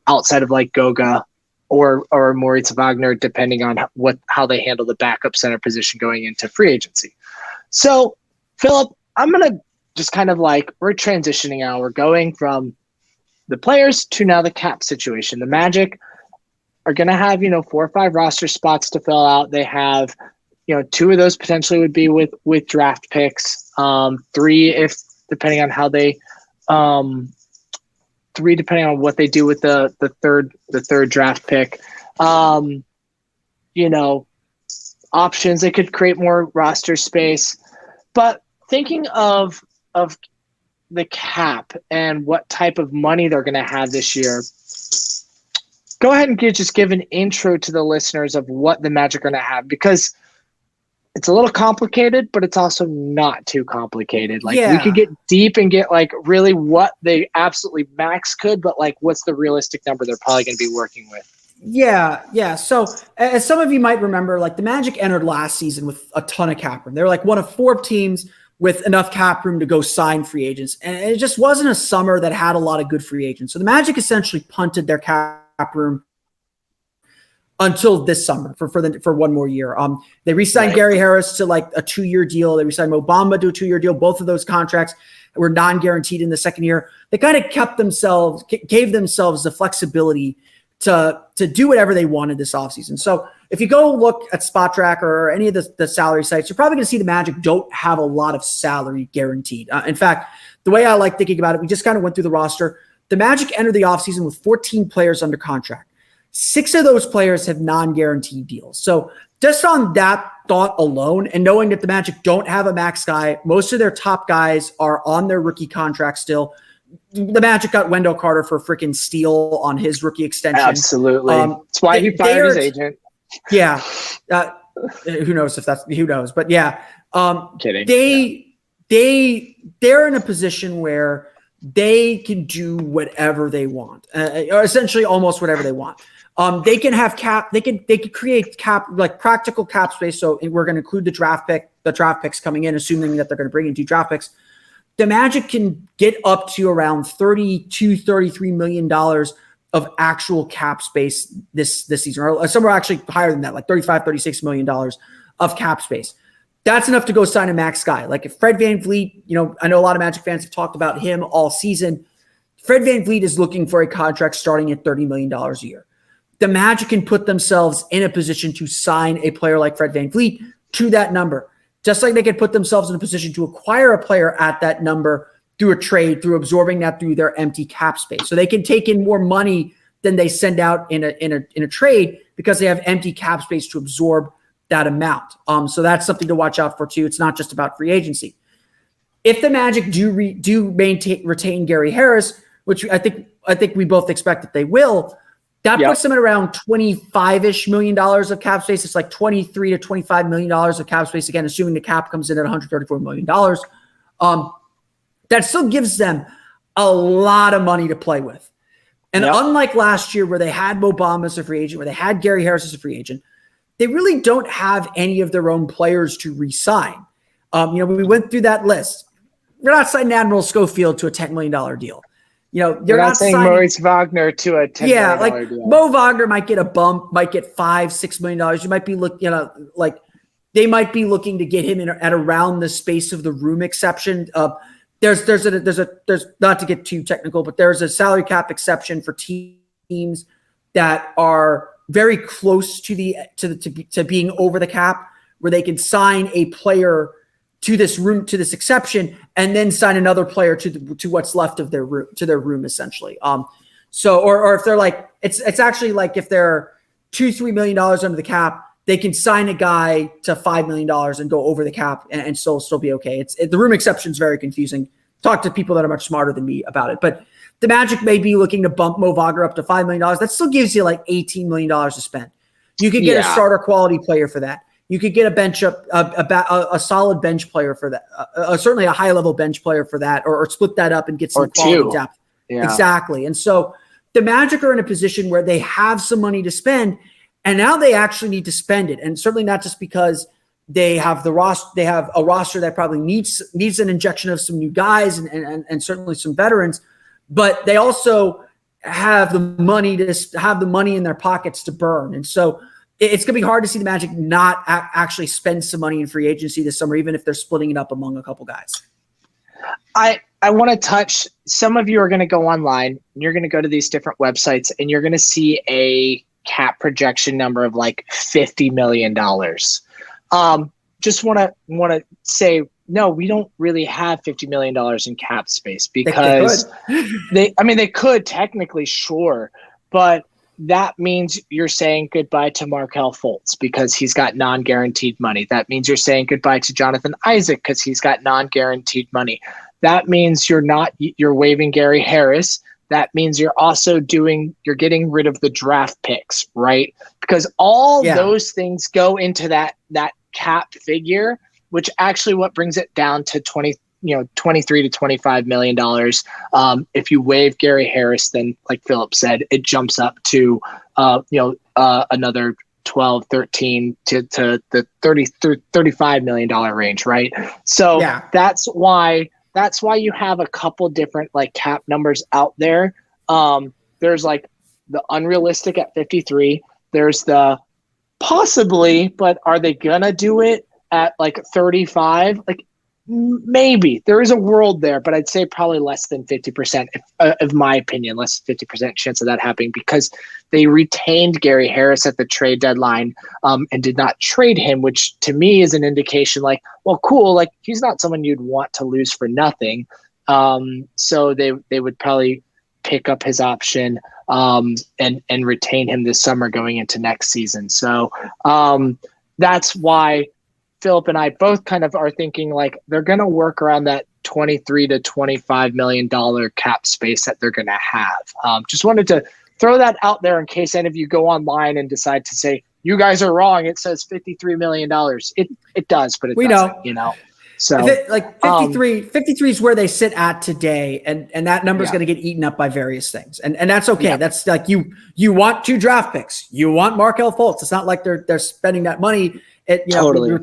outside of like Goga or Moritz Wagner, depending on how they handle the backup center position going into free agency. So, Philip, I'm going to just kind of like, we're transitioning now. We're going from the players to now the cap situation. The Magic are going to have, 4 or 5 roster spots to fill out. They have, 2 of those potentially would be with draft picks. 3 if depending on how they, 3 depending on what they do with the third draft pick. Options, they could create more roster space. But thinking of the cap and what type of money they're going to have this year, go ahead and give an intro to the listeners of what the Magic are going to have, because it's a little complicated, but it's also not too complicated. Like we could get deep and get like really what they absolutely max could, but like what's the realistic number they're probably going to be working with. Yeah. So as some of you might remember, like the Magic entered last season with a ton of cap room. They're like one of 4 teams with enough cap room to go sign free agents. And it just wasn't a summer that had a lot of good free agents. So the Magic essentially punted their cap room until this summer for one more year. They re-signed Gary Harris to like a 2-year deal. They re-signed Mo Bamba to a 2-year deal. Both of those contracts were non-guaranteed in the second year. They kind of gave themselves the flexibility to do whatever they wanted this offseason. So if you go look at Spot Tracker or any of the salary sites, you're probably going to see the Magic don't have a lot of salary guaranteed. In fact, the way I like thinking about it, we just kind of went through the roster. The Magic entered the offseason with 14 players under contract. 6 of those players have non-guaranteed deals. So just on that thought alone, and knowing that the Magic don't have a max guy, most of their top guys are on their rookie contract still. The Magic got Wendell Carter for freaking steal on his rookie extension. Absolutely. That's why he fired his agent. Yeah. Who knows who knows, but yeah. Kidding. They're in a position where they can do whatever they want, or essentially almost whatever they want. They can have cap. They can create cap, like practical cap space. So we're going to include the draft picks coming in, assuming that they're going to bring in 2 draft picks. The Magic can get up to around $33 million of actual cap space this season, or somewhere actually higher than that, like $35, $36 million of cap space. that's enough to go sign a max guy. Like if Fred VanVleet, I know a lot of Magic fans have talked about him all season. Fred VanVleet is looking for a contract starting at $30 million a year. The Magic can put themselves in a position to sign a player like Fred VanVleet to that number, just like they could put themselves in a position to acquire a player at that number through a trade, through absorbing that through their empty cap space. So they can take in more money than they send out in a trade because they have empty cap space to absorb that amount. So that's something to watch out for too. It's not just about free agency. If the Magic do retain Gary Harris, which I think we both expect that they will, that puts them at around $25-ish million of cap space. It's like $23 to $25 million of cap space. Again, assuming the cap comes in at $134 million. That still gives them a lot of money to play with. And unlike last year where they had Mo Bamba as a free agent, where they had Gary Harris as a free agent, they really don't have any of their own players to re-sign. When we went through that list, we're not signing Admiral Schofield to a $10 million deal. They're not saying Maurice Wagner to a $10 million deal. Mo Wagner might get a bump, might get $5-6 million. You might be looking, they might be looking to get him in at around the space of the room exception. There's not to get too technical, but there's a salary cap exception for teams that are very close to being over the cap, where they can sign a player to this exception, and then sign another player to what's left of their room essentially. Or if they're like, it's actually like if they're $2-3 million under the cap, they can sign a guy to $5 million and go over the cap and still be okay. The room exception is very confusing. Talk to people that are much smarter than me about it, but the Magic may be looking to bump Mo Wagner up to $5 million. That still gives you like $18 million to spend. You could get a starter quality player for that. You could get a solid bench player for that. Certainly a high level bench player for that, or split that up and get some quality depth. Yeah. Exactly. And so the Magic are in a position where they have some money to spend, and now they actually need to spend it. And certainly not just because they have a roster that probably needs an injection of some new guys and certainly some veterans, but they also have the money in their pockets to burn. And so it's going to be hard to see the Magic not actually spend some money in free agency this summer, even if they're splitting it up among a couple guys. I want to touch, some of you are going to go online and you're going to go to these different websites and you're going to see a cap projection number of like $50 million. Just want to say, no, we don't really have $50 million in cap space because they could technically, sure, but that means you're saying goodbye to Markelle Fultz because he's got non-guaranteed money. That means you're saying goodbye to Jonathan Isaac because he's got non-guaranteed money. That means you're waiving Gary Harris. That means you're also you're getting rid of the draft picks, right? Because all those things go into that cap figure, which actually what brings it down to $23 to $25 million. If you waive Gary Harris, then like Philip said, it jumps up to another 12, 13 to the $35 million range, right? So that's why you have a couple different like cap numbers out there. There's like the unrealistic at 53. There's the possibly, but are they gonna do it at like 35? Like maybe there is a world there, but I'd say probably less than 50%, of my opinion, less than 50% chance of that happening because they retained Gary Harris at the trade deadline and did not trade him, which to me is an indication like, well, cool, like he's not someone you'd want to lose for nothing. So they would probably pick up his option and retain him this summer going into next season. So that's why Philip and I both kind of are thinking like they're going to work around that $23 to $25 million cap space that they're going to have. Just wanted to throw that out there in case any of you go online and decide to say, you guys are wrong. It says $53 million. It does, but it doesn't. So like 53 is where they sit at today. And that number is going to get eaten up by various things. And that's okay. Yeah. That's like you want 2 draft picks. You want Markelle Fultz. It's not like they're spending that money. Totally. We were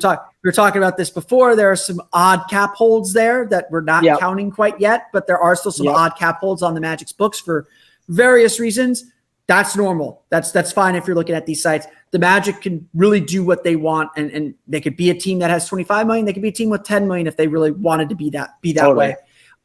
talking about this before. There are some odd cap holds there that we're not counting quite yet, but there are still some odd cap holds on the Magic's books for various reasons. That's normal. That's fine if you're looking at these sites. The Magic can really do what they want, and they could be a team that has 25 million. They could be a team with 10 million if they really wanted to be that totally. Way.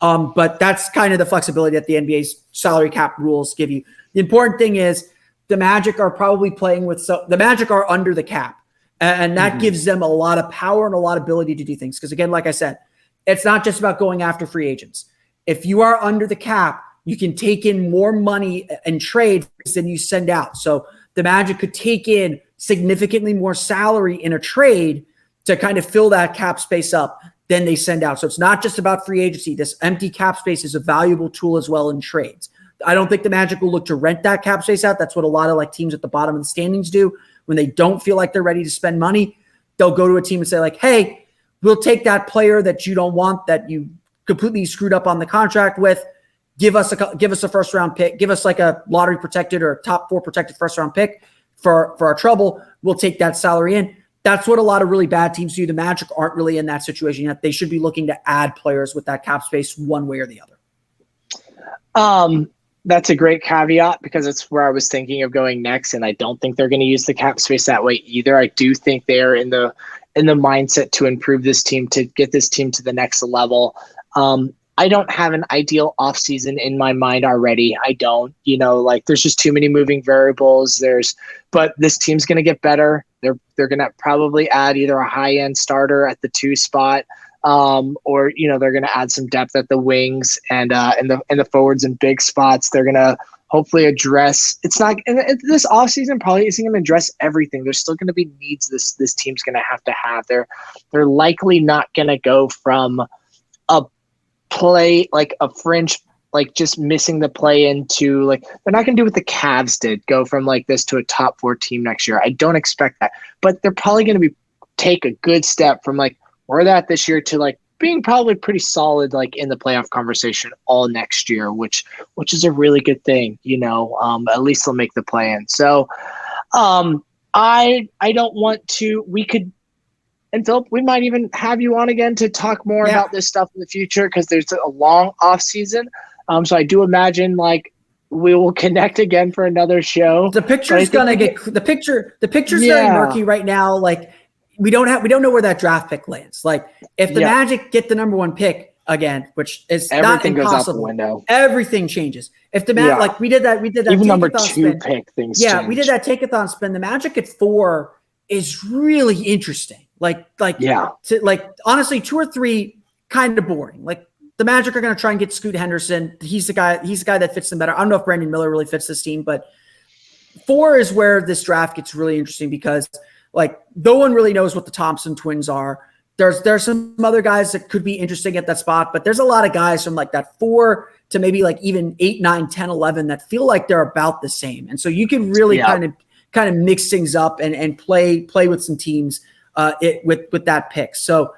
But that's kind of the flexibility that the NBA's salary cap rules give you. The important thing is the Magic are probably playing with the Magic are under the cap, and that gives them a lot of power and a lot of ability to do things. Because again, like I said, it's not just about going after free agents. If you are under the cap, you can take in more money and trades than you send out. So the Magic could take in significantly more salary in a trade to kind of fill that cap space up than they send out. So it's not just about free agency. This empty cap space is a valuable tool as well in trades. I don't think the Magic will look to rent that cap space out. That's what a lot of like teams at the bottom of the standings do. When they don't feel like they're ready to spend money, they'll go to a team and say like, hey, we'll take that player that you don't want, that you completely screwed up on the contract with. Give us a first round pick. Give us like a lottery protected or top 4 protected first round pick for our trouble. We'll take that salary in. That's what a lot of really bad teams do. The Magic aren't really in that situation yet. They should be looking to add players with that cap space one way or the other. That's a great caveat because it's where I was thinking of going next, and I don't think they're going to use the cap space that way either. I do think they are in the mindset to improve this team, to get this team to the next level. I don't have an ideal offseason in my mind already. I don't, there's just too many moving variables. But this team's going to get better. They're going to probably add either a high-end starter at the 2 spot, or they're going to add some depth at the wings and in the forwards and big spots. They're going to hopefully address. It's not this offseason probably isn't going to address everything. There's still going to be needs this team's going to have. They're likely not going to go from a play like a fringe, like just missing the play into like they're not going to do what the Cavs did, go from like this to a top 4 team next year. I don't expect that, but they're probably going to take a good step from like where they're at this year to like being probably pretty solid, like in the playoff conversation all next year, which is a really good thing. At least they'll make the play in. So I don't want to. We could. And Philip, we might even have you on again to talk more about this stuff in the future because there's a long off season. So I do imagine like we will connect again for another show. The picture's gonna get the picture's very murky right now. Like we don't know where that draft pick lands. Like if the Magic get the number 1 pick again, which is everything not impossible, goes out the window. Everything changes. If the Magic like we did that even number 2 pick things. Yeah, we did that take-a-thon spin. The Magic at 4 is really interesting. Honestly, 2 or 3 kind of boring. Like the Magic are going to try and get Scoot Henderson. He's the guy that fits them better. I don't know if Brandon Miller really fits this team, but 4 is where this draft gets really interesting because like no one really knows what the Thompson twins are. There's some other guys that could be interesting at that spot, but there's a lot of guys from like that 4 to maybe like even 8, 9, 10, 11 that feel like they're about the same. And so you can really kind of mix things up and play with some teams with that pick. So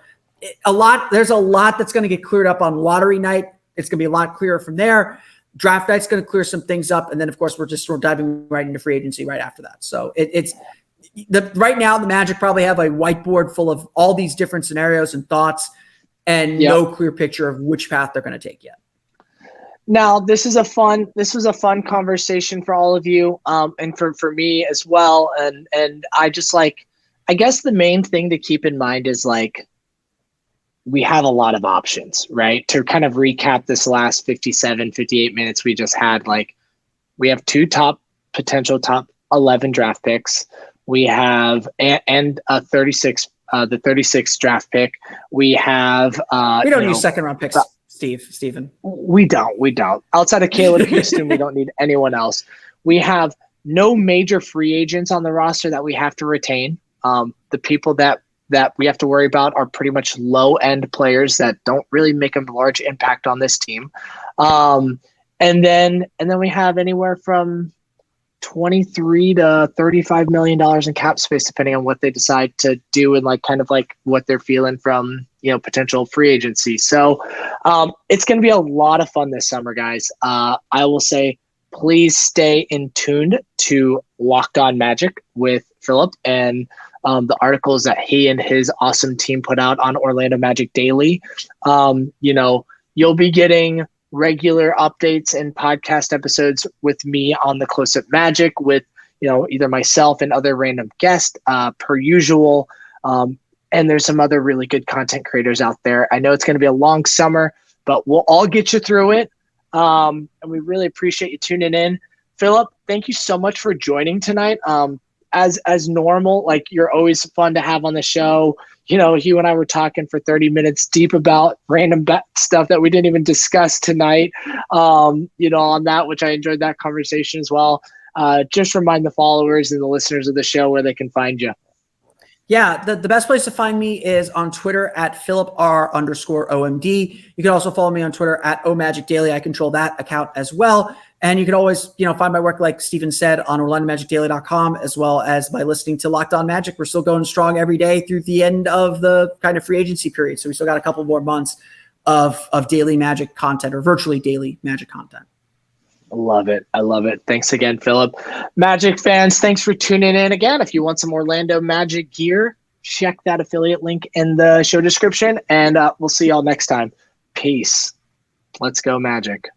there's a lot that's going to get cleared up on lottery night. It's going to be a lot clearer from there. Draft night's going to clear some things up. And then of course we're diving right into free agency right after that. So right now the Magic probably have a whiteboard full of all these different scenarios and thoughts and no clear picture of which path they're going to take yet. Now, this was a fun conversation for all of you, and for me as well. And I just I guess the main thing to keep in mind is like we have a lot of options, right? To kind of recap this last 57, 58 minutes we just had, like we have 2 potential top 11 draft picks. We have and a 36, the 36th draft pick. We have we don't use second round picks. Steven. We don't. Outside of Caleb Houston, we don't need anyone else. We have no major free agents on the roster that we have to retain. The people that we have to worry about are pretty much low-end players that don't really make a large impact on this team. And then we have anywhere from $23 to $35 million in cap space, depending on what they decide to do and like kind of like what they're feeling from potential free agency. So it's going to be a lot of fun this summer, guys. I will say, please stay in tuned to Locked On Magic with Philip and the articles that he and his awesome team put out on Orlando Magic Daily. You'll be getting regular updates and podcast episodes with me on the Close Up Magic with, either myself and other random guests per usual. And there's some other really good content creators out there. I know it's going to be a long summer, but we'll all get you through it. And we really appreciate you tuning in. Philip, thank you so much for joining tonight. As normal, like, you're always fun to have on the show. You and I were talking for 30 minutes deep about random stuff that we didn't even discuss tonight, on that, which I enjoyed that conversation as well. Just remind the followers and the listeners of the show where they can find you. Yeah, the best place to find me is on Twitter at PhilipR_OMD. You can also follow me on Twitter at OMagicDaily. I control that account as well. And you can always, find my work, like Steven said, on OrlandoMagicDaily.com, as well as by listening to Locked On Magic. We're still going strong every day through the end of the kind of free agency period. So we still got a couple more months of daily Magic content, or virtually daily Magic content. I love it. Thanks again, Philip. Magic fans, thanks for tuning in again. If you want some Orlando Magic gear, check that affiliate link in the show description, and we'll see y'all next time. Peace. Let's go Magic.